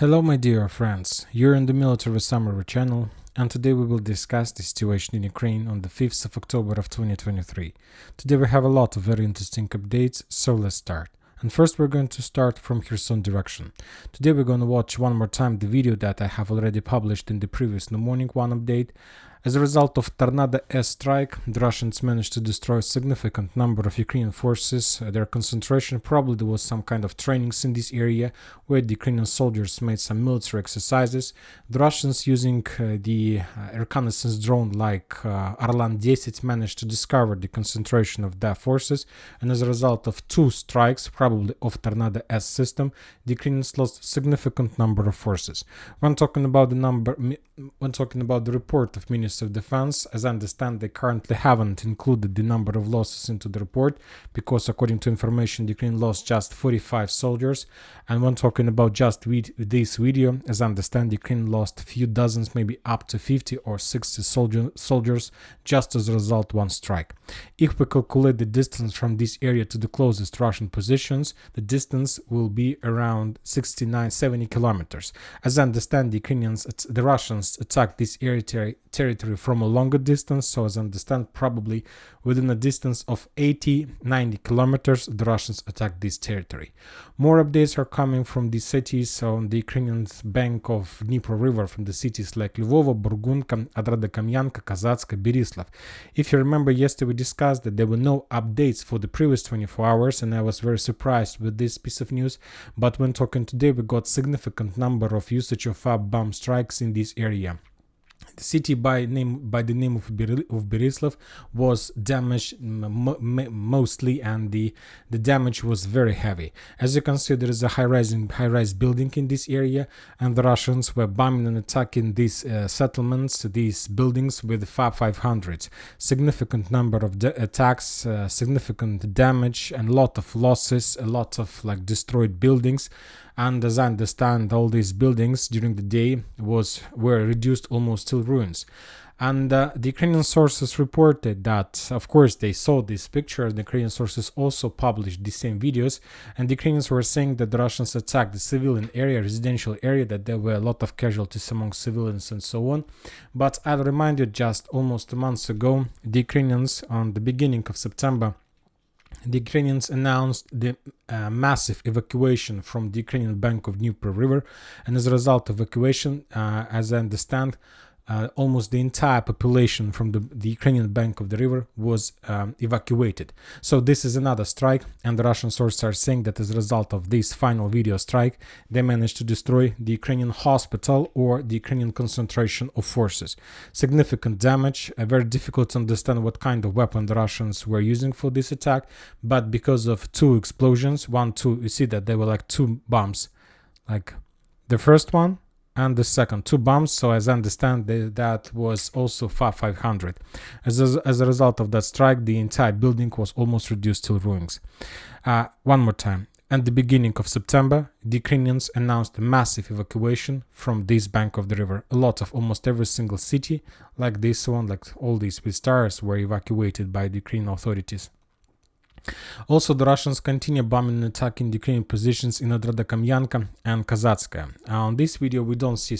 Hello my dear friends, you're in the Military Summary channel, and today we will discuss the situation in Ukraine on the 5th of October of 2023. Today we have a lot of very interesting updates, so let's start. And first we're going to start from Kherson direction. Today we're going to watch one more time the video that I have already published in the previous Morning One update. As a result of Tornado S strike, the Russians managed to destroy a significant number of Ukrainian forces. Their concentration probably was some kind of trainings in this area, where the Ukrainian soldiers made some military exercises. The Russians, using the reconnaissance drone like Orlan-10, managed to discover the concentration of their forces, and as a result of two strikes, probably of Tornado S system, the Ukrainians lost a significant number of forces. When talking about the report of Ministry of Defense, as I understand, they currently haven't included the number of losses into the report, because according to information, the Ukraine lost just 45 soldiers. And when talking about just this video, as I understand, the Ukraine lost a few dozens, maybe up to 50 or 60 soldiers just as a result of one strike. If we calculate the distance from this area to the closest Russian positions, the distance will be around 69-70 kilometers. As I understand, the Russians attacked this territory from a longer distance, so as I understand, probably within a distance of 80-90 kilometers, the Russians attacked this territory. More updates are coming from the cities on the Ukrainian bank of Dnipro River, from the cities like Lvovo, Burgunka, Adrada-Kamyanka, Kazatska, Berislav. If you remember, yesterday we discussed that there were no updates for the previous 24 hours, and I was very surprised with this piece of news. But when talking today, we got significant number of usage of bomb strikes in this area. The city by the name of Berislav was damaged mostly, and the damage was very heavy. As you can see, there is a high-rise building in this area, and the Russians were bombing and attacking these settlements, these buildings, with FAB-500s. Significant number of attacks, significant damage, and a lot of losses, a lot of destroyed buildings. And as I understand, all these buildings during the day were reduced almost to ruins. And the Ukrainian sources reported that, of course, they saw this picture. The Ukrainian sources also published the same videos, and the Ukrainians were saying that the Russians attacked the civilian area, residential area, that there were a lot of casualties among civilians and so on. But I'll remind you, just almost a month ago, the Ukrainians, on the beginning of September, the Ukrainians announced the massive evacuation from the Ukrainian bank of Dnipro River, and as a result of evacuation, as I understand, almost the entire population from the Ukrainian bank of the river was evacuated. So this is another strike, and the Russian sources are saying that as a result of this final video strike, they managed to destroy the Ukrainian hospital or the Ukrainian concentration of forces. Significant damage, very difficult to understand what kind of weapon the Russians were using for this attack, but because of two explosions, you see that there were two bombs, the first one and the second, two bombs. So as I understand, that was also FAB-500. As a result of that strike, the entire building was almost reduced to ruins. One more time. At the beginning of September, the Ukrainians announced a massive evacuation from this bank of the river. Almost every single city, like this one, like all these with stars, were evacuated by the Ukrainian authorities. Also, the Russians continue bombing and attacking the Ukrainian positions in Adrada-Kamyanka and Kazatska. On this video, we don't see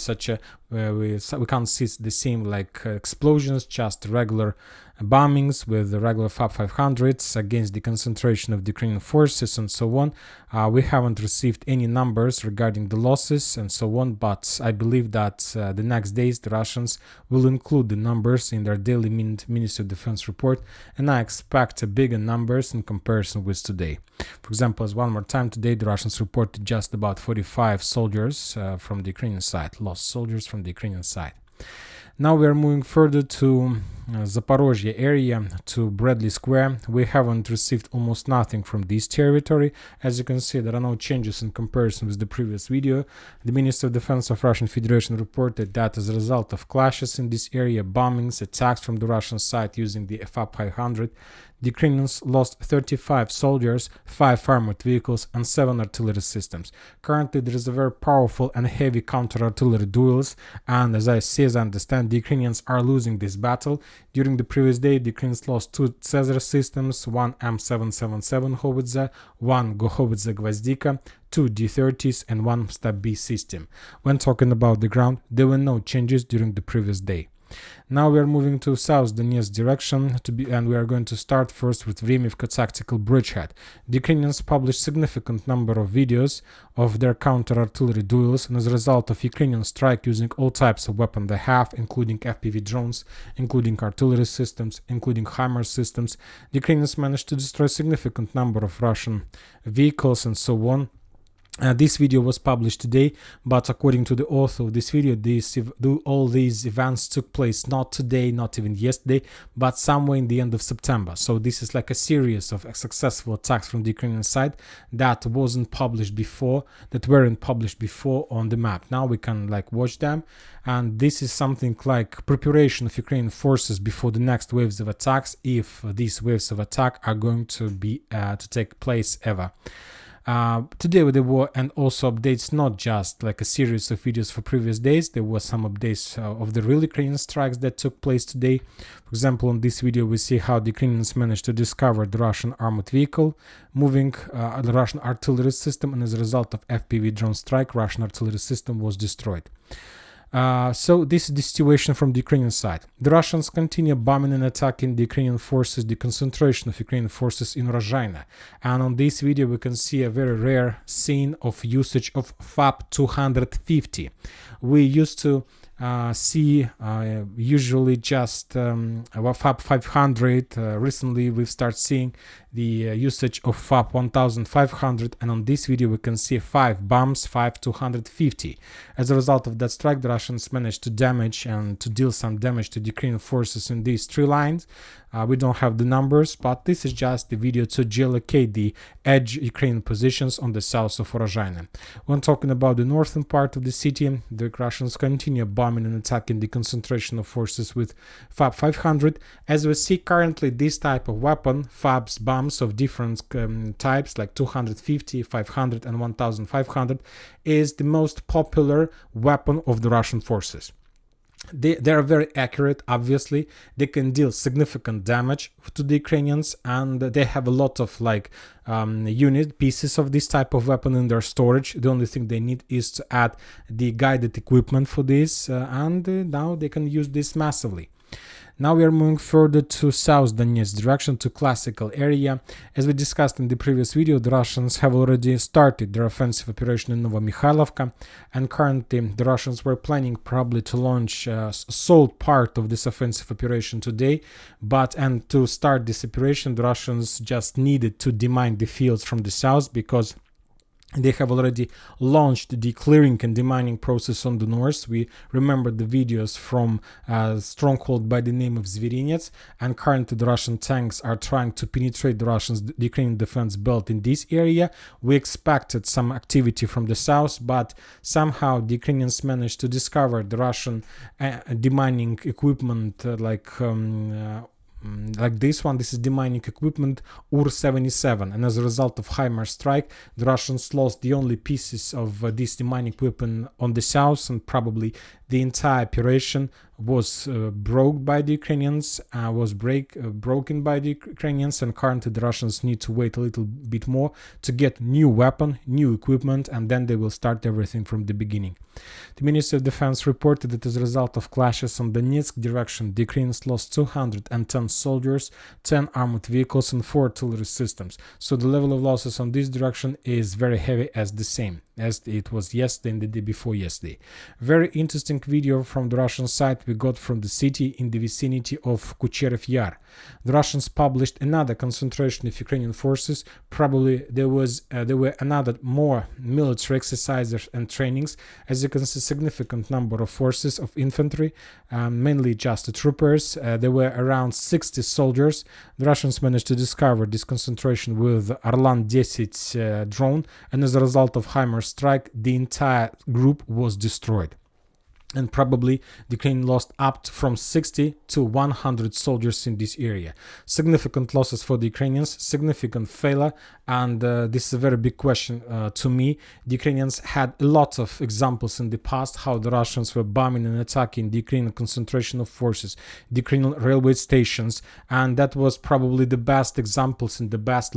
we can't see the same explosions, just regular bombings with the regular FAB-500s against the concentration of the Ukrainian forces and so on. We haven't received any numbers regarding the losses and so on, but I believe that the next days the Russians will include the numbers in their daily Ministry of Defense report, and I expect bigger numbers in comparison with today. For example, as one more time, today the Russians reported just about 45 soldiers from the Ukrainian side, lost soldiers from the Ukrainian side. Now we are moving further to Zaporozhye area, to Bradley Square. We haven't received almost nothing from this territory. As you can see, there are no changes in comparison with the previous video. The Ministry of Defense of Russian Federation reported that as a result of clashes in this area, bombings, attacks from the Russian side using the FAB-500, the Ukrainians lost 35 soldiers, 5 armored vehicles, and 7 artillery systems. Currently, there is a very powerful and heavy counter-artillery duels, and as I understand, the Ukrainians are losing this battle. During the previous day, the Ukrainians lost 2 Caesar systems, 1 M777 howitzer, 1 Howitzer Gvozdika, 2 D-30s and 1 Step B system. When talking about the ground, there were no changes during the previous day. Now we are moving to South Donetsk direction and we are going to start first with Vremivka tactical bridgehead. The Ukrainians published significant number of videos of their counter-artillery duels, and as a result of Ukrainian strike using all types of weapons they have, including FPV drones, including artillery systems, including HIMARS systems, the Ukrainians managed to destroy a significant number of Russian vehicles and so on. This video was published today, but according to the author of this video, all these events took place not today, not even yesterday, but somewhere in the end of September. So this is like a series of successful attacks from the Ukrainian side that weren't published before on the map. Now we can like watch them, and this is something like preparation of Ukrainian forces before the next waves of attacks, if these waves of attack are going to be to take place ever. Today there were and also updates, not just like a series of videos for previous days. There were some updates of the real Ukrainian strikes that took place today. For example, in this video we see how the Ukrainians managed to discover the Russian armored vehicle moving the Russian artillery system, and as a result of FPV drone strike, Russian artillery system was destroyed. So this is the situation from the Ukrainian side. The Russians continue bombing and attacking the Ukrainian forces, the concentration of Ukrainian forces in Rozhaina. And on this video we can see a very rare scene of usage of FAB 250. We used to see usually just FAB 500. Recently we've started seeing the usage of FAB 1500, and on this video we can see 5 bombs, FAB 250. As a result of that strike, the Russians managed to damage and to deal some damage to the Ukrainian forces in these 3 lines. We don't have the numbers, but this is just the video to geolocate the edge Ukrainian positions on the south of Rozhaina. When talking about the northern part of the city, the Russians continue bombing and attacking the concentration of forces with FAB 500. As we see currently, this type of weapon, FABs, bombs of different types like 250, 500 and 1500, is the most popular weapon of the Russian forces. They are very accurate, obviously. They can deal significant damage to the Ukrainians, and they have a lot of unit pieces of this type of weapon in their storage. The only thing they need is to add the guided equipment for this, and now they can use this massively. Now we are moving further to South Donetsk direction, to classical area. As we discussed in the previous video, the Russians have already started their offensive operation in Novomikhailivka, and currently the Russians were planning probably to launch a assault part of this offensive operation today, and to start this operation the Russians just needed to demine the fields from the south, because they have already launched the clearing and demining process on the north. We remember the videos from a stronghold by the name of Zverinets, and currently the Russian tanks are trying to penetrate the Ukrainian defense belt in this area. We expected some activity from the south, but somehow the Ukrainians managed to discover the Russian demining equipment like this one. This is demining equipment UR-77, and as a result of HIMARS strike, the Russians lost the only pieces of this demining equipment on the south, and probably the entire operation was broken by the Ukrainians, and currently the Russians need to wait a little bit more to get new weapon, new equipment, and then they will start everything from the beginning. The Ministry of Defense reported that as a result of clashes on the Donetsk direction, the Ukrainians lost 210 soldiers, 10 armored vehicles and 4 artillery systems. So the level of losses on this direction is very heavy, as the same as it was yesterday and the day before yesterday. Very interesting video from the Russian side we got from the city in the vicinity of Kucherev Yar. The Russians published another concentration of Ukrainian forces. Probably there were another more military exercises and trainings. As you can see, significant number of forces of infantry, mainly just the troopers. There were around 60 soldiers. The Russians managed to discover this concentration with Orlan 10 drone, and as a result of HIMARS strike, the entire group was destroyed. And probably the Ukraine lost up from 60 to 100 soldiers in this area. Significant losses for the Ukrainians, significant failure, and this is a very big question to me. The Ukrainians had a lot of examples in the past how the Russians were bombing and attacking the Ukrainian concentration of forces, the Ukrainian railway stations, and that was probably the best examples and the best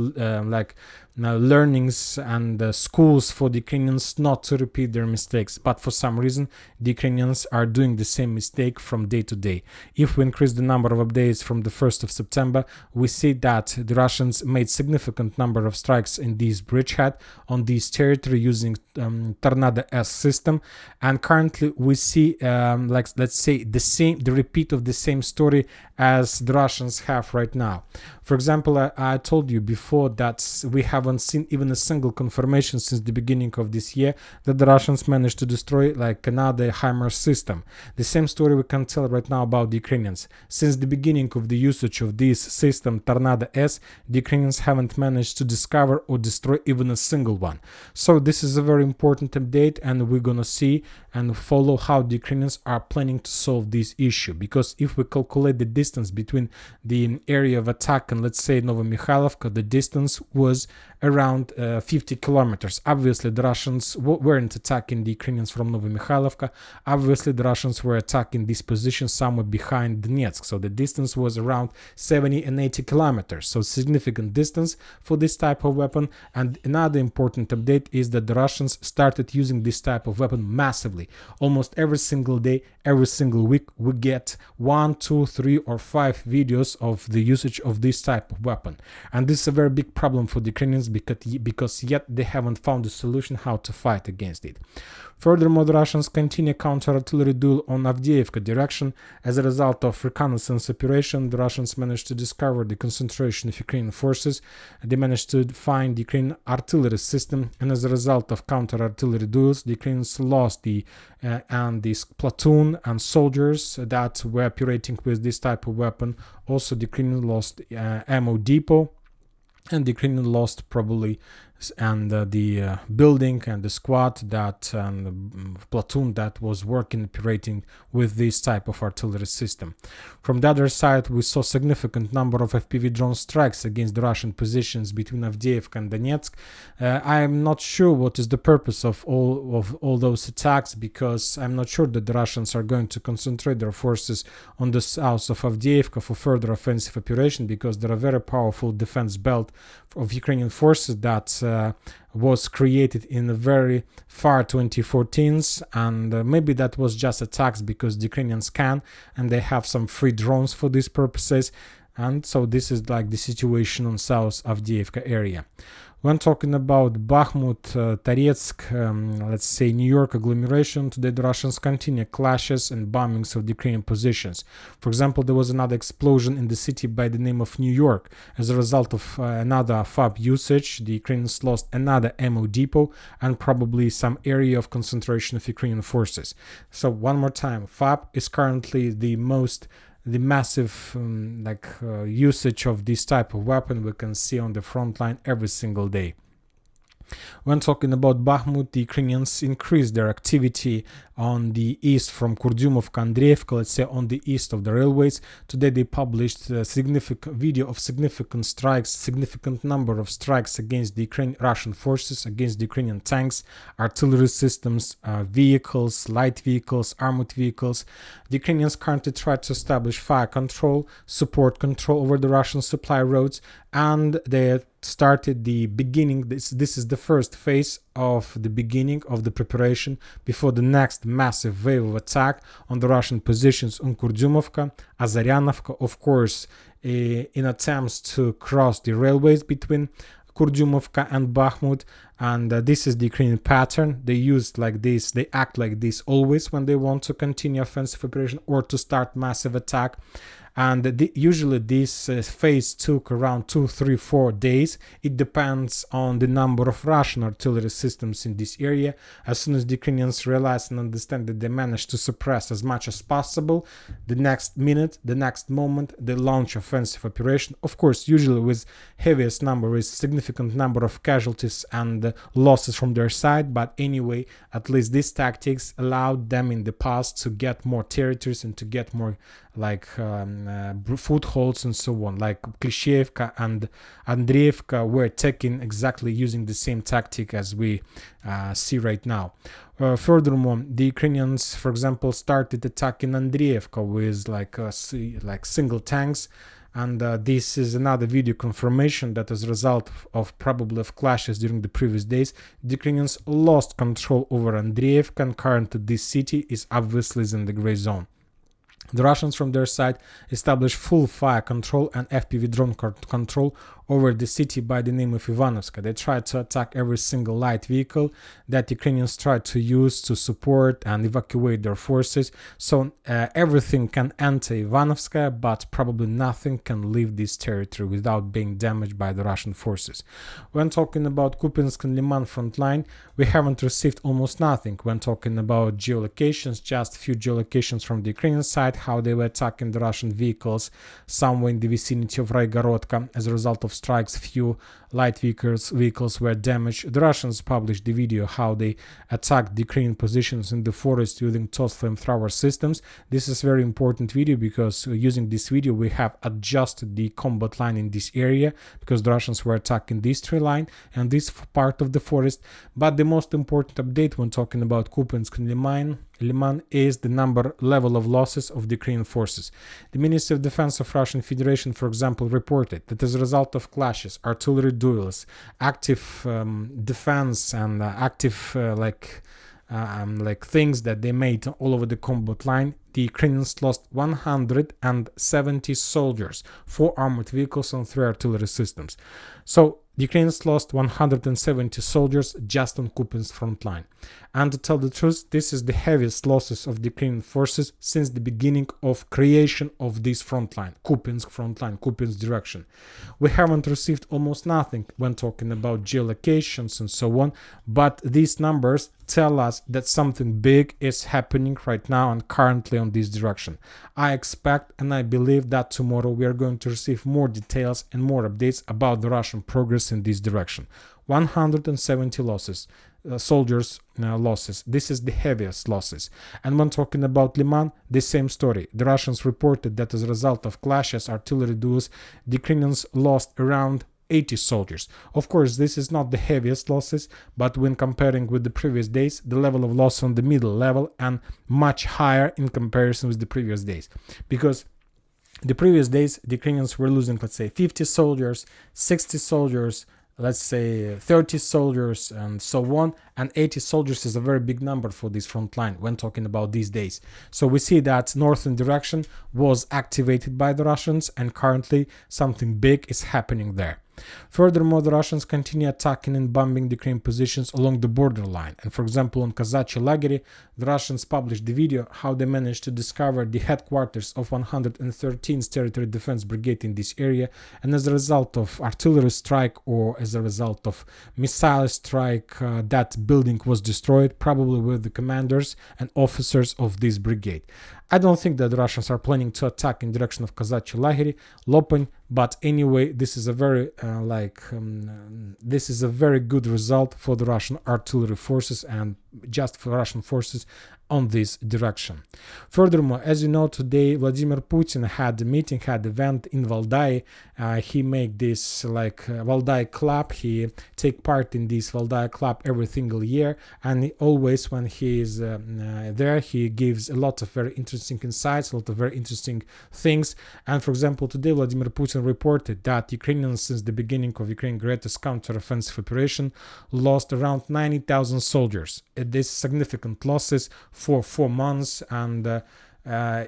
learnings and schools for the Ukrainians not to repeat their mistakes. But for some reason, the Ukrainians are doing the same mistake from day to day. If we increase the number of updates from the 1st of September, we see that the Russians made significant number of strikes in this bridgehead on this territory using Tornado S system, and currently we see let's say the repeat of the same story as the Russians have right now. For example, I told you before that we haven't seen even a single confirmation since the beginning of this year that the Russians managed to destroy like another HIMARS system. The same story we can tell right now about the Ukrainians. Since the beginning of the usage of this system Tornado S, the Ukrainians haven't managed to discover or destroy even a single one. So this is a very important update, and we're gonna see and follow how the Ukrainians are planning to solve this issue. Because if we calculate the distance between the area of attack and let's say Novomikhailivka, the distance was around 50 kilometers. Obviously the Russians weren't attacking the Ukrainians from Novomikhailivka. Obviously the Russians were attacking this position somewhere behind Donetsk, so the distance was around 70 and 80 kilometers, so significant distance for this type of weapon. And another important update is that the Russians started using this type of weapon massively. Almost every single day, every single week, we get 1, 2, 3 or 5 videos of the usage of this type of weapon. And this is a very big problem for the Ukrainians because yet they haven't found a solution how to fight against it. Furthermore, the Russians continue counter-artillery duel on Avdiivka direction. As a result of reconnaissance operation, the Russians managed to discover the concentration of Ukrainian forces. They managed to find the Ukrainian artillery system, and as a result of counter-artillery duels, the Ukrainians lost and this platoon and soldiers that were operating with this type of weapon. Also, the Ukrainians lost ammo depot, and the Ukrainian lost probably the building and the squad that and the platoon that was operating with this type of artillery system. From the other side, we saw significant number of FPV drone strikes against the Russian positions between Avdiivka and Donetsk. I am not sure what is the purpose of all those attacks, because I'm not sure that the Russians are going to concentrate their forces on the south of Avdiivka for further offensive operation, because there are very powerful defense belt of Ukrainian forces that was created in the very far 2014s, and maybe that was just attacks because the Ukrainians can and they have some free drones for these purposes. And so this is like the situation on south Avdiivka area. When talking about Bakhmut, Toretsk, let's say New York agglomeration, today the Russians continue clashes and bombings of the Ukrainian positions. For example, there was another explosion in the city by the name of New York. As a result of another FAB usage, the Ukrainians lost another ammo depot and probably some area of concentration of Ukrainian forces. So one more time, FAB is currently the massive usage of this type of weapon we can see on the front line every single day. When talking about Bakhmut, the Ukrainians increased their activity on the east from Kurdyumovka, Andreevka, let's say on the east of the railways. Today they published a significant video of significant strikes, significant number of strikes against the Russian forces, against the Ukrainian tanks, artillery systems, vehicles, light vehicles, armored vehicles. The Ukrainians currently try to establish fire control, support control over the Russian supply roads, and they started the beginning. This is the first phase of the beginning of the preparation before the next massive wave of attack on the Russian positions on Kurdyumovka, Azaryanovka, of course, in attempts to cross the railways between Kurdyumovka and Bakhmut. And this is the Ukrainian pattern. They use like this, they act like this always when they want to continue offensive operation or to start massive attack. And usually this phase took around 2, 3, 4 days. It depends on the number of Russian artillery systems in this area. As soon as the Ukrainians realize and understand that they managed to suppress as much as possible, the next minute, the next moment, they launch offensive operation. Of course, usually with heaviest number is significant number of casualties and losses from their side. But anyway, at least these tactics allowed them in the past to get more territories and to get more footholds and so on. Like Klishevka and Andreevka were taken exactly using the same tactic as we see right now. Furthermore, the Ukrainians, for example, started attacking Andreevka with like single tanks, and this is another video confirmation that as a result of probably of clashes during the previous days, the Ukrainians lost control over Andreevka, and currently this city is obviously in the gray zone. The Russians from their side established full fire control and FPV drone control over the city by the name of Ivanovska. They tried to attack every single light vehicle that Ukrainians tried to use to support and evacuate their forces. So everything can enter Ivanovska, but probably nothing can leave this territory without being damaged by the Russian forces. When talking about Kupiansk and Liman front line, we haven't received almost nothing. When talking about geolocations, just a few geolocations from the Ukrainian side, how they were attacking the Russian vehicles somewhere in the vicinity of Raigorodka. As a result of strikes, few light vehicles were damaged. The Russians published the video how they attacked the Ukrainian positions in the forest using TOS flamethrower systems. This is a very important video because using this video we have adjusted the combat line in this area, because the Russians were attacking this tree line and this part of the forest. But the most important update when talking about Kupiansk and Liman is the level of losses of the Ukrainian forces. The Ministry of Defense of Russian Federation, for example, reported that as a result of clashes, artillery duels, active defense and active things that they made all over the combat line, the Ukrainians lost 170 soldiers, 4 armored vehicles and 3 artillery systems. So the Ukrainians lost 170 soldiers just on Kupiansk front line. And to tell the truth, this is the heaviest losses of the Ukrainian forces since the beginning of creation of this front line, Kupiansk direction. We haven't received almost nothing when talking about geolocations and so on, but these numbers tell us that something big is happening right now and currently on this direction. I expect and I believe that tomorrow we are going to receive more details and more updates about the Russian progress in this direction. 170 soldiers losses. This is the heaviest losses. And when talking about Liman, the same story. The Russians reported that as a result of clashes, artillery duels, the Ukrainians lost around 80 soldiers. Of course, this is not the heaviest losses, but when comparing with the previous days, the level of loss on the middle level and much higher in comparison with the previous days. Because the previous days, the Ukrainians were losing, let's say, 50 soldiers, 60 soldiers, let's say 30 soldiers and so on, and 80 soldiers is a very big number for this front line when talking about these days. So we see that northern direction was activated by the Russians and currently something big is happening there. Furthermore, the Russians continue attacking and bombing the Ukrainian positions along the borderline. And for example, on Kazachye Lagery, the Russians published the video how they managed to discover the headquarters of 113th Territory Defense Brigade in this area. And as a result of artillery strike or as a result of missile strike, that building was destroyed, probably with the commanders and officers of this brigade. I don't think that the Russians are planning to attack in direction of Kazachye Lagery, Lopen, but anyway, this is a very good result for the Russian artillery forces and just for Russian forces on this direction. Furthermore, as you know, today Vladimir Putin had a meeting, had an event in Valdai. He made this Valdai club. He take part in this Valdai club every single year, and he always when he is there, he gives a lot of very interesting insights, a lot of very interesting things. And for example, today Vladimir Putin reported that Ukrainians since the beginning of Ukraine's greatest counter-offensive operation lost around 90,000 soldiers. This significant losses for 4 months, and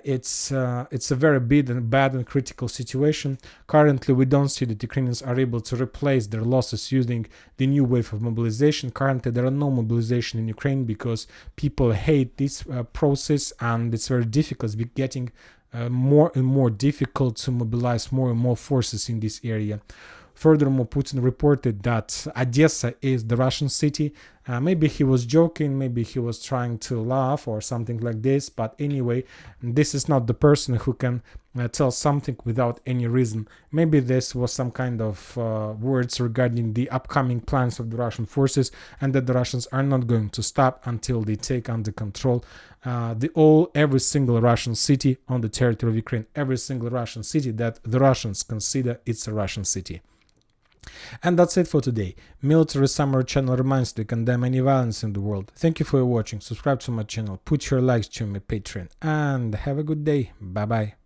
it's a very bad and critical situation. Currently, we don't see that Ukrainians are able to replace their losses using the new wave of mobilization. Currently, there are no mobilization in Ukraine because people hate this process, and it's very difficult. It's getting more and more difficult to mobilize more and more forces in this area. Furthermore, Putin reported that Odessa is the Russian city. Maybe he was joking, maybe he was trying to laugh or something like this. But anyway, this is not the person who can tell something without any reason. Maybe this was some kind of words regarding the upcoming plans of the Russian forces and that the Russians are not going to stop until they take under control every single Russian city on the territory of Ukraine. Every single Russian city that the Russians consider it's a Russian city. And that's it for today. Military Summary channel reminds to condemn any violence in the world. Thank you for watching. Subscribe to my channel, put your likes to my Patreon, and have a good day. Bye bye.